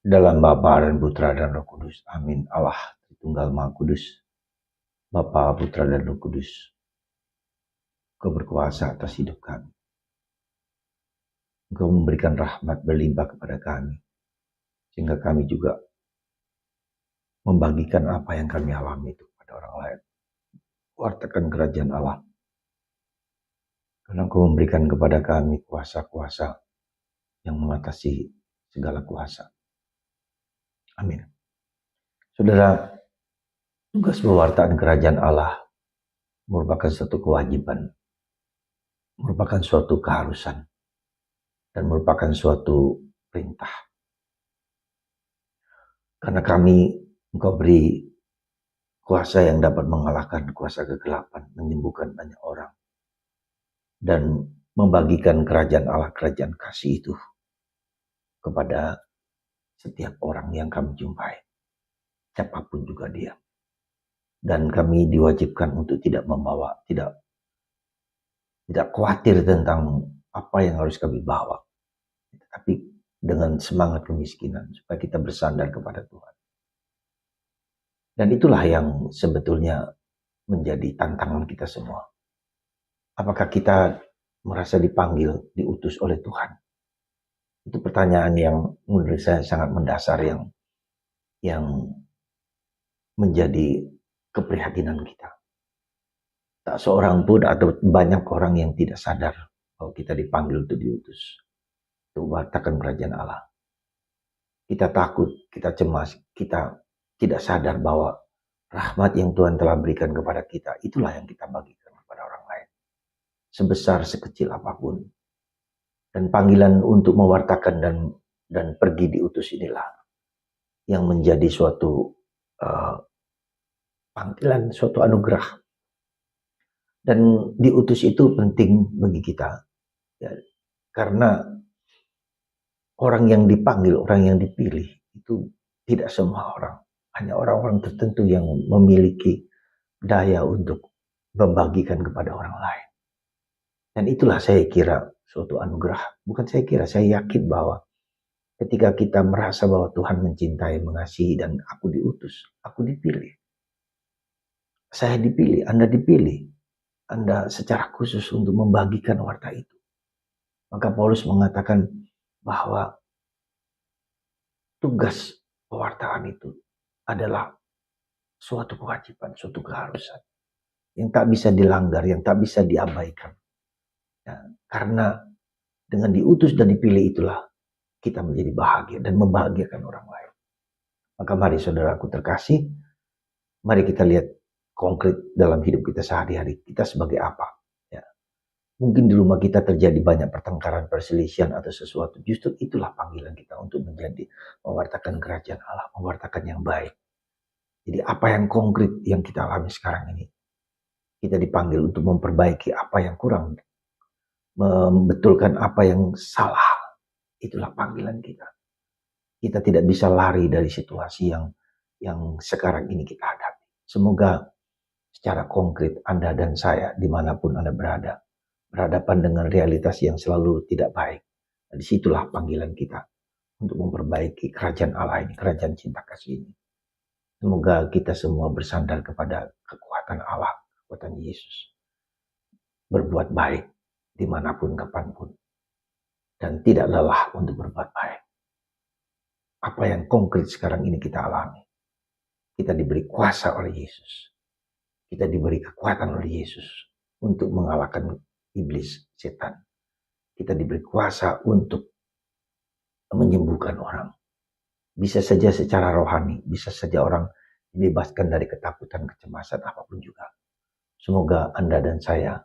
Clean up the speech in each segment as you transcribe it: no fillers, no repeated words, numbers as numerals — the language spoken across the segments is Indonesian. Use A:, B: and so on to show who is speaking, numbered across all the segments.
A: Dalam Bapa dan Putra dan Roh Kudus. Amin. Allah Tritunggal Maha Kudus, Bapa, Putra dan Roh Kudus, Engkau berkuasa atas hidup kami. Engkau memberikan rahmat berlimpah kepada kami, sehingga kami juga membagikan apa yang kami alami itu kepada orang lain. Wartakan kerajaan Allah. Karena Engkau memberikan kepada kami kuasa-kuasa yang mengatasi segala kuasa. Amin. Saudara, tugas pewartaan kerajaan Allah merupakan suatu kewajiban, merupakan suatu keharusan, dan merupakan suatu perintah. Karena kami, Engkau beri kuasa yang dapat mengalahkan kuasa kegelapan, menyembuhkan banyak orang, dan membagikan kerajaan Allah, kerajaan kasih itu kepada setiap orang yang kami jumpai, siapapun juga dia. Dan kami diwajibkan untuk tidak membawa, tidak khawatir tentang apa yang harus kami bawa, tapi dengan semangat kemiskinan supaya kita bersandar kepada Tuhan. Dan itulah yang sebetulnya menjadi tantangan kita semua. Apakah kita merasa dipanggil, diutus oleh Tuhan? Itu pertanyaan yang menurut saya sangat mendasar, yang menjadi keprihatinan kita. Tak seorang pun atau banyak orang yang tidak sadar bahwa kita dipanggil untuk diutus, untuk wartakan kerajaan Allah. Kita takut, kita cemas, kita tidak sadar bahwa rahmat yang Tuhan telah berikan kepada kita, itulah yang kita bagikan kepada orang lain. Sebesar sekecil apapun. Dan panggilan untuk mewartakan dan pergi diutus inilah yang menjadi suatu panggilan, suatu anugerah. Dan diutus itu penting bagi kita. Ya, karena orang yang dipanggil, orang yang dipilih, itu tidak semua orang. Hanya orang-orang tertentu yang memiliki daya untuk membagikan kepada orang lain. Dan itulah saya kira suatu anugerah. Bukan saya kira, saya yakin bahwa ketika kita merasa bahwa Tuhan mencintai, mengasihi, dan aku diutus, aku dipilih. Saya dipilih, Anda dipilih. Anda secara khusus untuk membagikan warta itu. Maka Paulus mengatakan bahwa tugas pewartaan itu adalah suatu kewajiban, suatu keharusan yang tak bisa dilanggar, yang tak bisa diabaikan. Ya, karena dengan diutus dan dipilih itulah kita menjadi bahagia dan membahagiakan orang lain. Maka mari saudaraku terkasih, mari kita lihat konkret dalam hidup kita sehari-hari, kita sebagai apa. Ya. Mungkin di rumah kita terjadi banyak pertengkaran, perselisihan atau sesuatu. Justru itulah panggilan kita untuk menjadi mewartakan kerajaan Allah, mewartakan yang baik. Jadi apa yang konkret yang kita alami sekarang ini, kita dipanggil untuk memperbaiki apa yang kurang, membetulkan apa yang salah. Itulah panggilan kita. Kita tidak bisa lari dari situasi yang sekarang ini kita hadapi. Semoga secara konkret Anda dan saya, dimanapun Anda berada, berhadapan dengan realitas yang selalu tidak baik. Nah, disitulah panggilan kita untuk memperbaiki kerajaan Allah ini, kerajaan cinta kasih ini. Semoga kita semua bersandar kepada kekuatan Allah, kekuatan Yesus. Berbuat baik dimanapun, kapanpun. Dan tidak lelah untuk berbuat baik. Apa yang konkret sekarang ini kita alami. Kita diberi kuasa oleh Yesus. Kita diberi kekuatan oleh Yesus untuk mengalahkan iblis, setan. Kita diberi kuasa untuk menyembuhkan orang. Bisa saja secara rohani, bisa saja orang dibebaskan dari ketakutan, kecemasan, apapun juga. Semoga Anda dan saya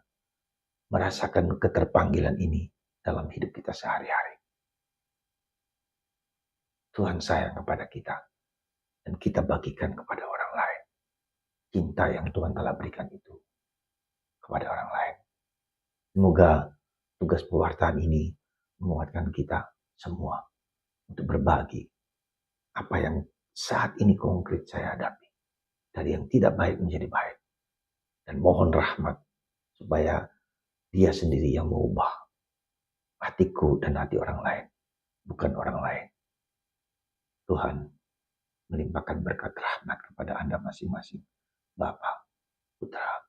A: merasakan keterpanggilan ini dalam hidup kita sehari-hari. Tuhan sayang kepada kita, dan kita bagikan kepada orang lain. Cinta yang Tuhan telah berikan itu kepada orang lain. Semoga tugas pewartaan ini menguatkan kita semua untuk berbagi apa yang saat ini konkret saya hadapi. Dari yang tidak baik menjadi baik. Dan mohon rahmat supaya Dia sendiri yang mengubah hatiku dan hati orang lain. Bukan orang lain. Tuhan melimpahkan berkat rahmat kepada Anda masing-masing. Bapa, Putra,